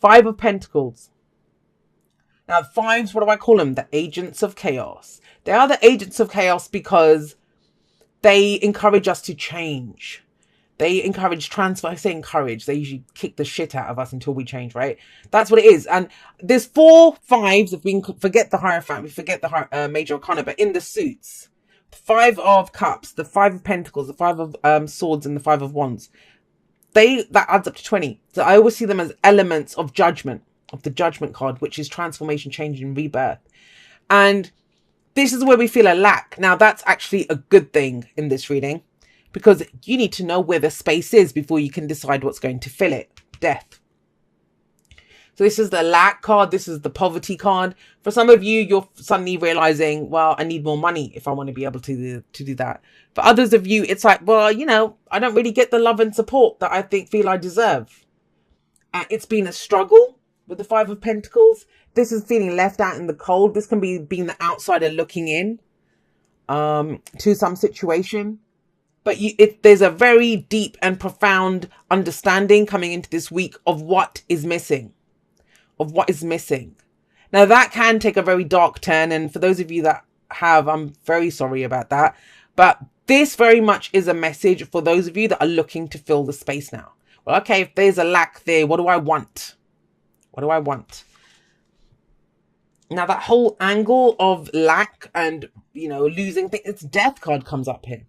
Five of Pentacles. Now, fives, what do I call them? The agents of chaos. They are the agents of chaos because they encourage us to change. They encourage transfer. I say encourage. They usually kick the shit out of us until we change, right? That's what it is. And there's 4 fives. If we can forget the Hierophant, we forget the Major Arcana, but in the suits, 5 of Cups, the 5 of Pentacles, the 5 of Swords, and the 5 of Wands. That adds up to 20. So I always see them as elements of judgment, of the Judgment card, which is transformation, change, and rebirth. And this is where we feel a lack. Now, that's actually a good thing in this reading, because you need to know where the space is before you can decide what's going to fill it. Death. So this is the lack card. This is the poverty card. For some of you, you're suddenly realizing, well, I need more money if I want to be able to do that. For others of you, it's like, well, you know, I don't really get the love and support that I feel I deserve. It's been a struggle with the 5 of Pentacles. This is feeling left out in the cold. This can be being the outsider looking in to some situation. But there's a very deep and profound understanding coming into this week of what is missing. Now, that can take a very dark turn. And for those of you that have, I'm very sorry about that. But this very much is a message for those of you that are looking to fill the space now. Well, okay, if there's a lack there, what do I want? What do I want? Now, that whole angle of lack and, you know, losing things, it's Death card comes up here.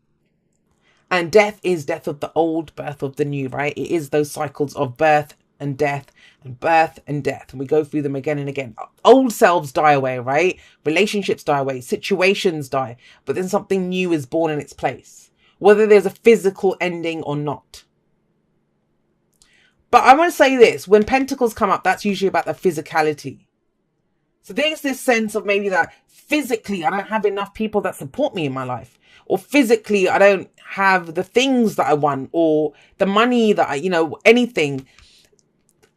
And death is death of the old, birth of the new, right? It is those cycles of birth and death and birth and death. And we go through them again and again. Old selves die away, right? Relationships die away. Situations die. But then something new is born in its place. Whether there's a physical ending or not. But I want to say this. When Pentacles come up, that's usually about the physicality. So there's this sense of maybe that physically I don't have enough people that support me in my life. Or physically I don't have the things that I want. Or the money that I, you know, anything.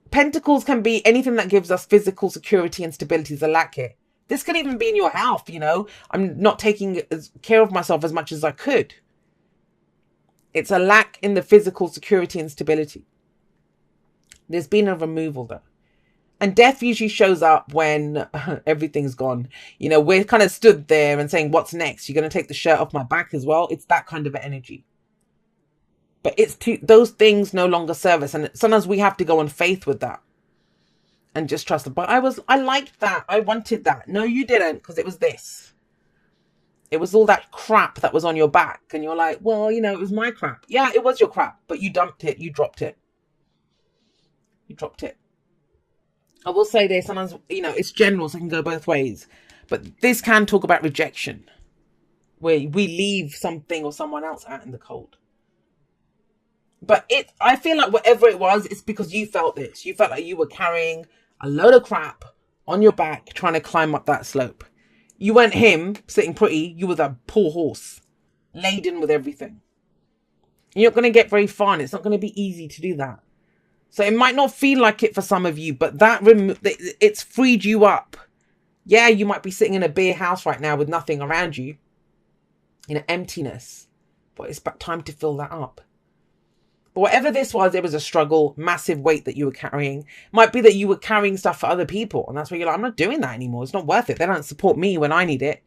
Pentacles can be anything that gives us physical security and stability is a lack here. This could even be in your health, you know. I'm not taking care of myself as much as I could. It's a lack in the physical security and stability. There's been a removal though. And death usually shows up when everything's gone. You know, we're kind of stood there and saying, what's next? You're going to take the shirt off my back as well. It's that kind of energy. But those things no longer serve us. And sometimes we have to go on faith with that. And just trust them. But I liked that. I wanted that. No, you didn't. Because it was this. It was all that crap that was on your back. And you're like, well, you know, it was my crap. Yeah, it was your crap. But you dumped it. You dropped it. You dropped it. I will say this, sometimes, you know, it's general, so it can go both ways. But this can talk about rejection, where we leave something or someone else out in the cold. But I feel like whatever it was, it's because you felt this. You felt like you were carrying a load of crap on your back, trying to climb up that slope. You weren't him sitting pretty. You were that poor horse, laden with everything. You're not going to get very far, and it's not going to be easy to do that. So it might not feel like it for some of you, but it's freed you up. Yeah, you might be sitting in a bare house right now with nothing around you, in an emptiness, but it's about time to fill that up. But whatever this was, it was a struggle, massive weight that you were carrying. Might be that you were carrying stuff for other people, and that's where you're like, I'm not doing that anymore. It's not worth it. They don't support me when I need it.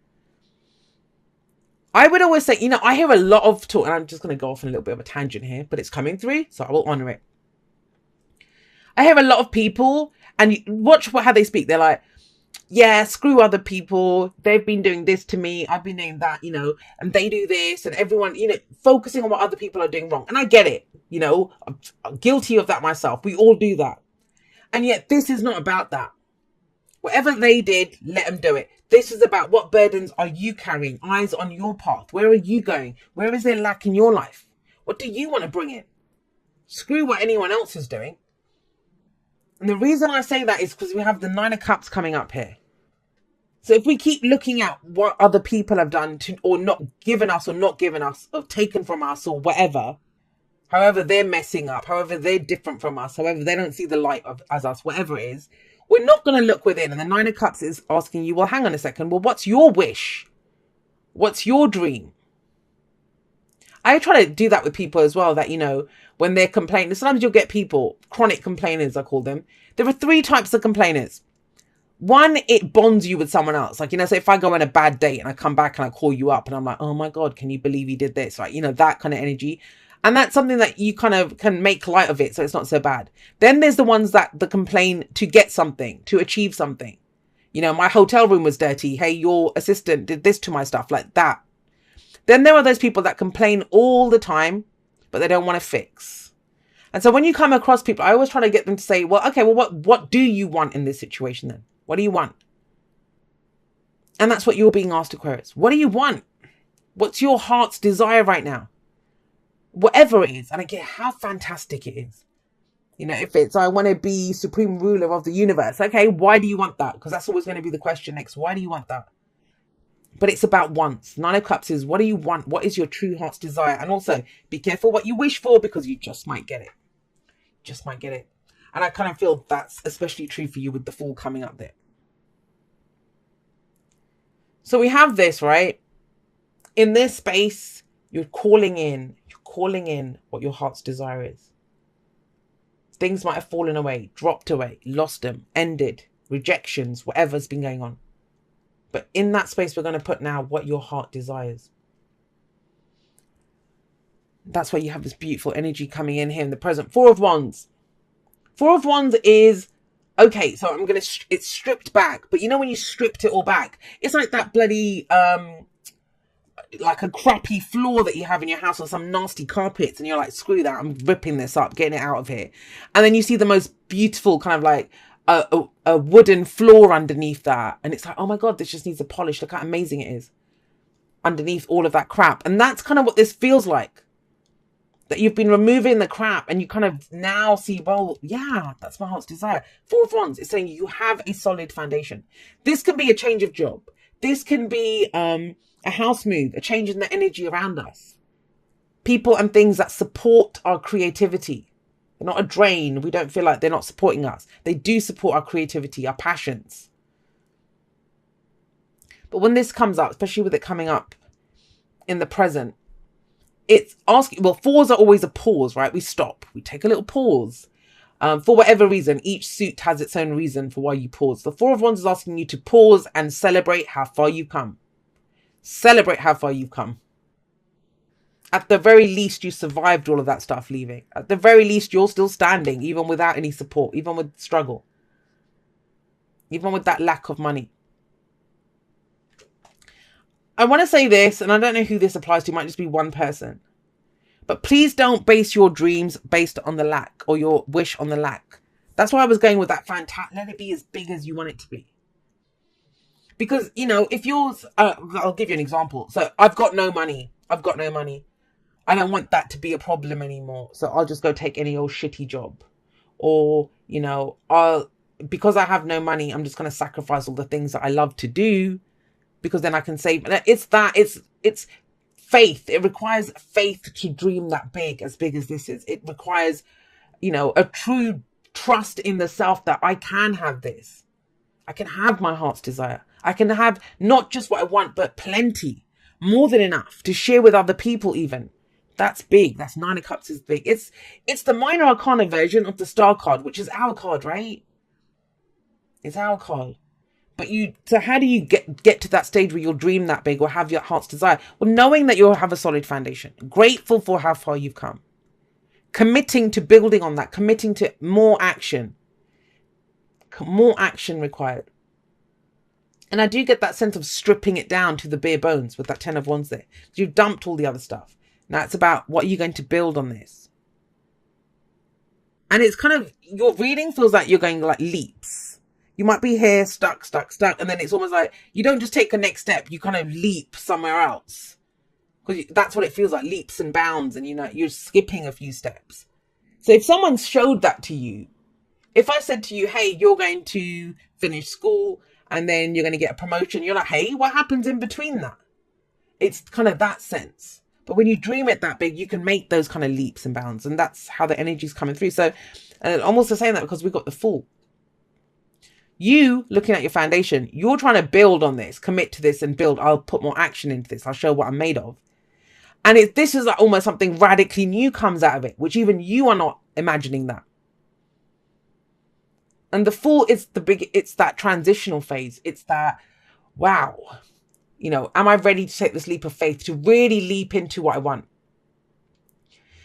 I would always say, you know, I hear a lot of talk, and I'm just going to go off on a little bit of a tangent here, but it's coming through, so I will honor it. I hear a lot of people, and you watch how they speak. They're like, yeah, screw other people. They've been doing this to me. I've been doing that, you know, and they do this, and everyone, you know, focusing on what other people are doing wrong. And I get it, you know, I'm guilty of that myself. We all do that. And yet this is not about that. Whatever they did, let them do it. This is about what burdens are you carrying? Eyes on your path. Where are you going? Where is there lack in your life? What do you want to bring in? Screw what anyone else is doing. And the reason I say that is because we have the 9 of Cups coming up here. So if we keep looking at what other people have done to, or not given us, or taken from us, or whatever, however they're messing up, however they're different from us, however they don't see the light as us, whatever it is, we're not going to look within. And the 9 of Cups is asking you, well, hang on a second. Well, what's your wish? What's your dream? I try to do that with people as well, that, you know, when they're complaining, sometimes you'll get people, chronic complainers, I call them. There are 3 types of complainers. One, it bonds you with someone else. Like, you know, so if I go on a bad date and I come back and I call you up and I'm like, oh my God, can you believe he did this? Like, you know, that kind of energy. And that's something that you kind of can make light of it, so it's not so bad. Then there's the ones that complain to get something, to achieve something. You know, my hotel room was dirty. Hey, your assistant did this to my stuff, like that. Then there are those people that complain all the time, but they don't want to fix. And so when you come across people, I always try to get them to say, well, okay, well, what do you want in this situation then? What do you want? And that's what you're being asked, Aquarius. What do you want? What's your heart's desire right now? Whatever it is. I don't care how fantastic it is. You know, if it's, I want to be supreme ruler of the universe. Okay, why do you want that? Because that's always going to be the question next. Why do you want that? But it's about wants. 9 of Cups is, what do you want? What is your true heart's desire? And also, be careful what you wish for, because you just might get it. Just might get it. And I kind of feel that's especially true for you with the Fool coming up there. So we have this, right? In this space, you're calling in what your heart's desire is. Things might have fallen away, dropped away, lost them, ended, rejections, whatever's been going on. But in that space, we're going to put now what your heart desires. That's why you have this beautiful energy coming in here in the present. 4 of Wands. 4 of Wands is, okay, so it's stripped back. But you know when you stripped it all back, it's like that bloody, like a crappy floor that you have in your house or some nasty carpets. And you're like, screw that, I'm ripping this up, getting it out of here. And then you see the most beautiful kind of like a wooden floor underneath that. And it's like, oh my God, this just needs a polish. Look how amazing it is underneath all of that crap. And that's kind of what this feels like. That you've been removing the crap and you kind of now see, well, yeah, that's my heart's desire. 4 of Wands is saying you have a solid foundation. This can be a change of job. This can be a house move, a change in the energy around us. People and things that support our creativity. They're not a drain. We don't feel like they're not supporting us. They do support our creativity, our passions. But when this comes up, especially with it coming up in the present, it's asking, well, 4s are always a pause, right? We stop, we take a little pause. For whatever reason, each suit has its own reason for why you pause. The 4 of Wands is asking you to pause and celebrate how far you've come. Celebrate how far you've come. At the very least, you survived all of that stuff leaving. At the very least, you're still standing, even without any support, even with struggle, even with that lack of money. I want to say this, and I don't know who this applies to. It might just be one person. But please don't base your dreams based on the lack, or your wish on the lack. That's why I was going with that fantastic. Let it be as big as you want it to be. Because, you know, if yours, I'll give you an example. So I've got no money. I've got no money. I don't want that to be a problem anymore. So I'll just go take any old shitty job. Or, you know, because I have no money, I'm just going to sacrifice all the things that I love to do. Because then I can save. It's faith. It requires faith to dream that big as this is. It requires, you know, a true trust in the self that I can have this. I can have my heart's desire. I can have not just what I want, but plenty, more than enough to share with other people even. That's big. That's 9 of Cups is big. It's the minor arcana version of the Star card, which is our card, right? It's our card. But so how do you get to that stage where you'll dream that big or have your heart's desire? Well, knowing that you'll have a solid foundation, grateful for how far you've come, committing to building on that, committing to more action required. And I do get that sense of stripping it down to the bare bones with that 10 of Wands there. You've dumped all the other stuff. Now it's about what are you going to build on this? And it's kind of, your reading feels like you're going like leaps. You might be here stuck. And then it's almost like you don't just take a next step. You kind of leap somewhere else. Because that's what it feels like, leaps and bounds. And, you know, you're skipping a few steps. So if someone showed that to you, if I said to you, hey, you're going to finish school and then you're going to get a promotion. You're like, hey, what happens in between that? It's kind of that sense. But when you dream it that big, you can make those kind of leaps and bounds. And that's how the energy's coming through. So I'm also saying that because we've got the Fool. You looking at your foundation, you're trying to build on this, commit to this and build. I'll put more action into this. I'll show what I'm made of. And this is like almost something radically new comes out of it, which even you are not imagining that. And the Fool is it's that transitional phase. It's that, wow, am I ready to take this leap of faith, to really leap into what I want?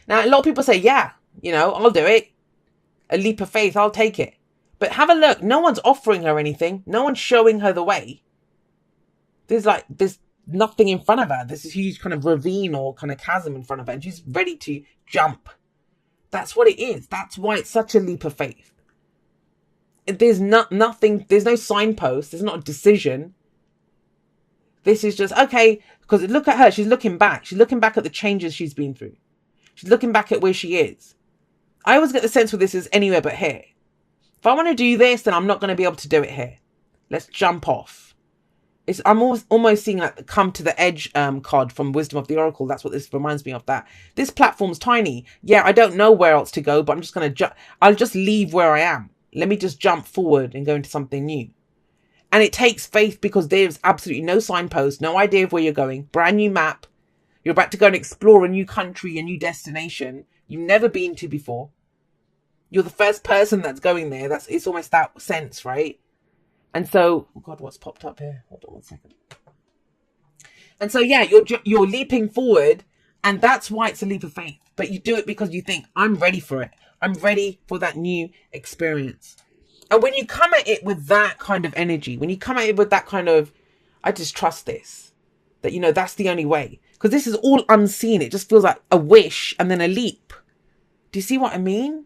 Now, a lot of people say, yeah, I'll do it. A leap of faith, I'll take it. But have a look. No one's offering her anything. No one's showing her the way. There's nothing in front of her. There's this huge kind of ravine or kind of chasm in front of her, and she's ready to jump. That's what it is. That's why it's such a leap of faith. There's nothing. There's no signpost. There's not a decision. This is just, okay, because look at her. She's looking back. She's looking back at the changes she's been through. She's looking back at where she is. I always get the sense with this is anywhere but here. If I want to do this, then I'm not going to be able to do it here. Let's jump off. I'm almost seeing like the come to the edge card from Wisdom of the Oracle. That's what this reminds me of. That this platform's tiny. Yeah, I don't know where else to go, but I'm just going to I'll just leave where I am. Let me just jump forward and go into something new. And it takes faith because there's absolutely no signpost, no idea of where you're going. Brand new map. You're about to go and explore a new country, a new destination you've never been to before. You're the first person that's going there. It's almost that sense, right? And so, oh God, what's popped up here? Hold on 1 second. And so, yeah, you're leaping forward, and that's why it's a leap of faith. But you do it because you think, I'm ready for it. I'm ready for that new experience. And when you come at it with that kind of energy, when you come at it with that kind of, I just trust this, that, that's the only way. Because this is all unseen. It just feels like a wish and then a leap. Do you see what I mean?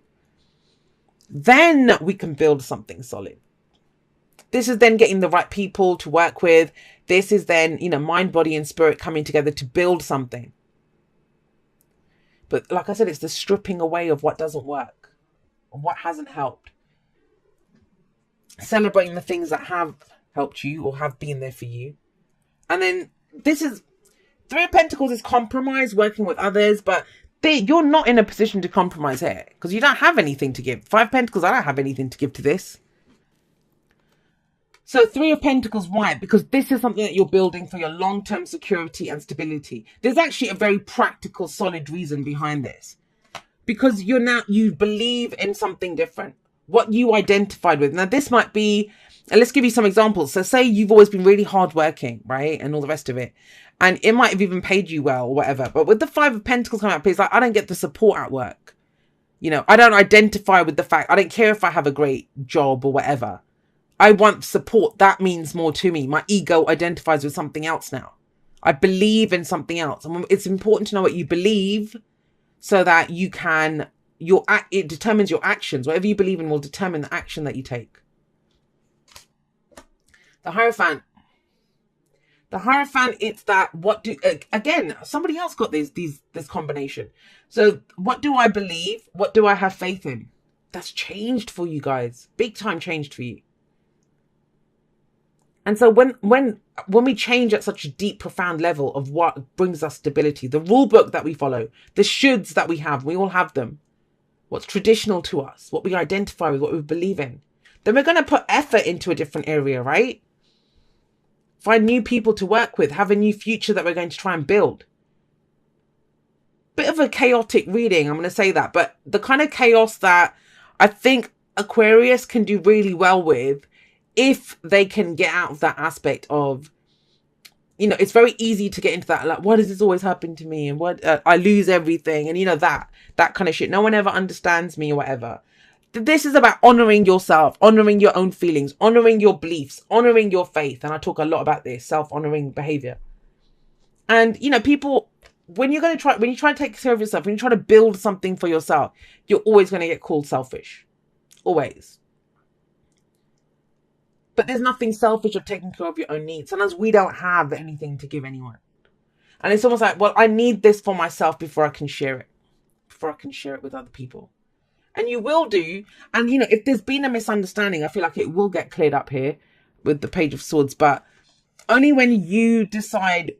Then we can build something solid. This is then getting the right people to work with. This is then, mind, body, and spirit coming together to build something. But like I said, it's the stripping away of what doesn't work, of what hasn't helped. Celebrating the things that have helped you or have been there for you. And then this is, Three of Pentacles is compromise, working with others, but you're not in a position to compromise here because you don't have anything to give. Five of Pentacles, I don't have anything to give to this. So Three of Pentacles, why? Because this is something that you're building for your long-term security and stability. There's actually a very practical, solid reason behind this. Because you believe in something different. What you identified with. Now this might be, and let's give you some examples. So say you've always been really hardworking, right? And all the rest of it. And it might have even paid you well or whatever. But with the Five of Pentacles coming up, it's like, I don't get the support at work. I don't identify with the fact, I don't care if I have a great job or whatever. I want support. That means more to me. My ego identifies with something else now. I believe in something else. And it's important to know what you believe so that you can, it determines your actions. Whatever you believe in will determine the action that you take. The Hierophant. The Hierophant, it's that, again, somebody else got this combination. So what do I believe? What do I have faith in? That's changed for you guys. Big time changed for you. And so when we change at such a deep, profound level of what brings us stability, the rule book that we follow, the shoulds that we have, we all have them. What's traditional to us, what we identify with, what we believe in. Then we're going to put effort into a different area, right? Find new people to work with, have a new future that we're going to try and build. Bit of a chaotic reading, I'm going to say that. But the kind of chaos that I think Aquarius can do really well with, if they can get out of that aspect of, it's very easy to get into that, like, why does this always happen to me? And what I lose everything. And that kind of shit. No one ever understands me or whatever. This is about honoring yourself, honoring your own feelings, honoring your beliefs, honoring your faith. And I talk a lot about this, self-honoring behavior. And, people, when you try to take care of yourself, when you try to build something for yourself, you're always going to get called selfish. Always. But there's nothing selfish of taking care of your own needs. Sometimes we don't have anything to give anyone. And it's almost like, well, I need this for myself before I can share it. Before I can share it with other people. And you will do. And, if there's been a misunderstanding, I feel like it will get cleared up here with the Page of Swords. But only when you decide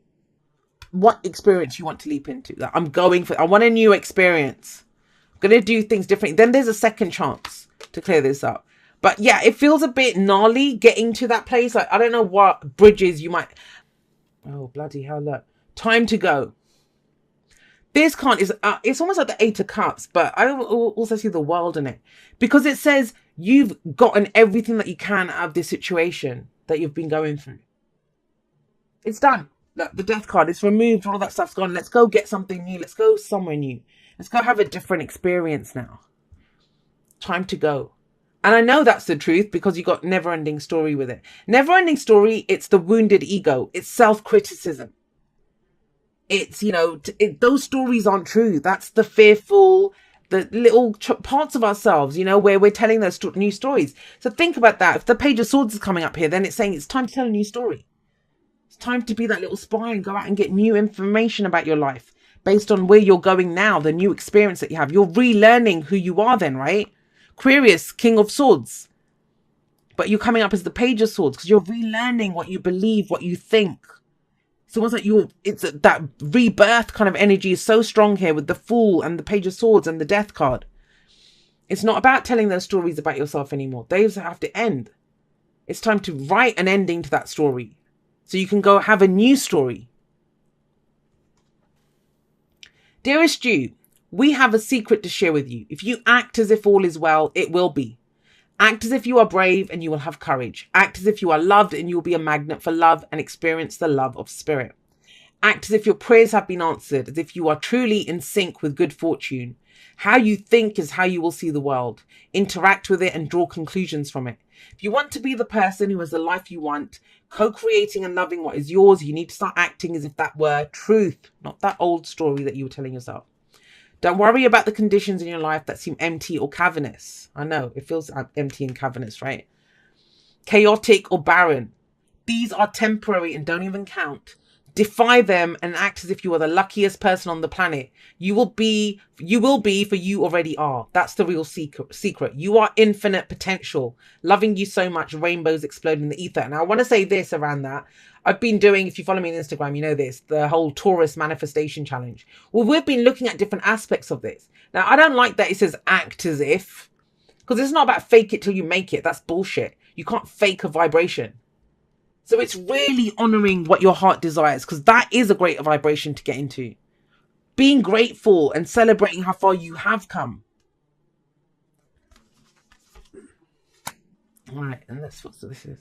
what experience you want to leap into. That I want a new experience. I'm going to do things differently. Then there's a second chance to clear this up. But yeah, it feels a bit gnarly getting to that place. Like, I don't know what bridges you might... Oh, bloody hell, look. Time to go. This card is, it's almost like the Eight of Cups, but I also see the world in it. Because it says you've gotten everything that you can out of this situation that you've been going through. It's done. Look, the Death card, it's removed, all that stuff's gone. Let's go get something new. Let's go somewhere new. Let's go have a different experience now. Time to go. And I know that's the truth because you got never-ending story with it. Never-ending story, it's the wounded ego. It's self-criticism. It's, you know, those stories aren't true. That's the fearful, the little parts of ourselves, you know, where we're telling those new stories. So think about that. If the Page of Swords is coming up here, then it's saying it's time to tell a new story. It's time to be that little spy and go out and get new information about your life based on where you're going now, the new experience that you have. You're relearning who you are then, right? Aquarius, King of Swords. But you're coming up as the Page of Swords because you're relearning what you believe, what you think. It's almost like that rebirth kind of energy is so strong here with the Fool and the Page of Swords and the Death card. It's not about telling those stories about yourself anymore. Those have to end. It's time to write an ending to that story so you can go have a new story. Dearest you, we have a secret to share with you. If you act as if all is well, it will be. Act as if you are brave and you will have courage. Act as if you are loved and you will be a magnet for love and experience the love of spirit. Act as if your prayers have been answered, as if you are truly in sync with good fortune. How you think is how you will see the world. Interact with it and draw conclusions from it. If you want to be the person who has the life you want, co-creating and loving what is yours, you need to start acting as if that were truth, not that old story that you were telling yourself. Don't worry about the conditions in your life that seem empty or cavernous. I know, it feels empty and cavernous, right? Chaotic or barren. These are temporary and don't even count. Defy them and act as if you are the luckiest person on the planet. You will be for you already are. That's the real secret. You are infinite potential. Loving you so much, rainbows explode in the ether. And I want to say this around that. I've been doing, if you follow me on Instagram, you know this, the whole Taurus manifestation challenge. Well, we've been looking at different aspects of this. Now, I don't like that it says act as if, because it's not about fake it till you make it. That's bullshit. You can't fake a vibration. So it's really honoring what your heart desires, because that is a great vibration to get into. Being grateful and celebrating how far you have come. All right, and that's what this is.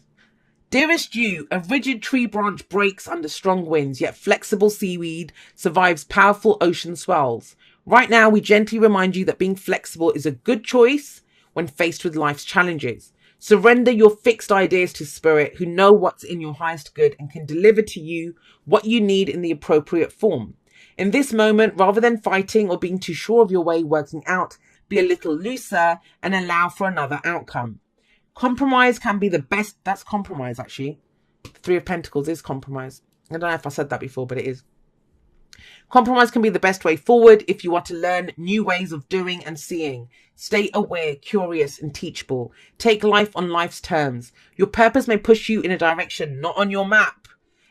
Dearest you, a rigid tree branch breaks under strong winds, yet flexible seaweed survives powerful ocean swells. Right now, we gently remind you that being flexible is a good choice when faced with life's challenges. Surrender your fixed ideas to spirit, who know what's in your highest good and can deliver to you what you need in the appropriate form. In this moment, rather than fighting or being too sure of your way working out, be a little looser and allow for another outcome. Compromise can be the best. That's compromise, actually. Three of Pentacles is compromise. I don't know if I said that before, but it is. Compromise can be the best way forward if you want to learn new ways of doing and seeing. Stay aware, curious, and teachable. Take life on life's terms. Your purpose may push you in a direction not on your map.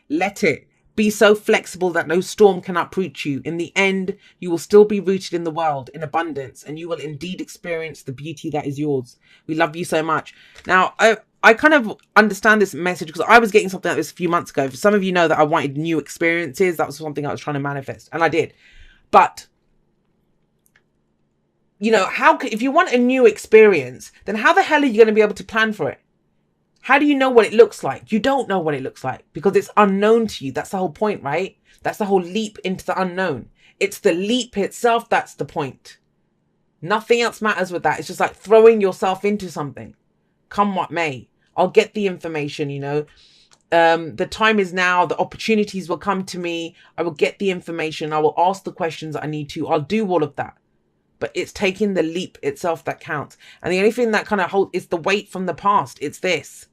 Let it. Be so flexible that no storm can uproot you. In the end, you will still be rooted in the world, in abundance, and you will indeed experience the beauty that is yours. We love you so much. Now, I kind of understand this message because I was getting something like this a few months ago. For some of you know that I wanted new experiences. That was something I was trying to manifest, and I did. But, you know, if you want a new experience, then how the hell are you going to be able to plan for it? How do you know what it looks like? You don't know what it looks like because it's unknown to you. That's the whole point, right? That's the whole leap into the unknown. It's the leap itself that's the point. Nothing else matters with that. It's just like throwing yourself into something. Come what may. I'll get the information, you know. The time is now. The opportunities will come to me. I will get the information. I will ask the questions I need to. I'll do all of that. But it's taking the leap itself that counts. And the only thing that kind of holds is the weight from the past. It's this.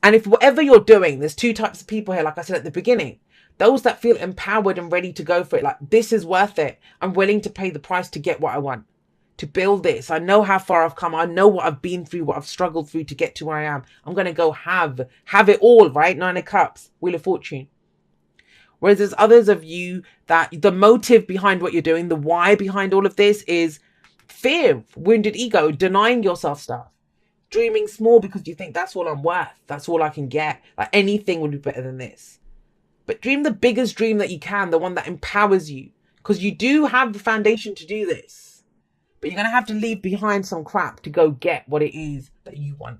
And if whatever you're doing, there's two types of people here, like I said at the beginning. Those that feel empowered and ready to go for it. Like, this is worth it. I'm willing to pay the price to get what I want. To build this. I know how far I've come. I know what I've been through, what I've struggled through to get to where I am. I'm going to go have it all, right? Nine of Cups, Wheel of Fortune. Whereas there's others of you that the motive behind what you're doing, the why behind all of this is fear, wounded ego, denying yourself stuff. Dreaming small because you think that's all I'm worth. That's all I can get. Like anything would be better than this. But dream the biggest dream that you can, the one that empowers you. Because you do have the foundation to do this. But you're going to have to leave behind some crap to go get what it is that you want.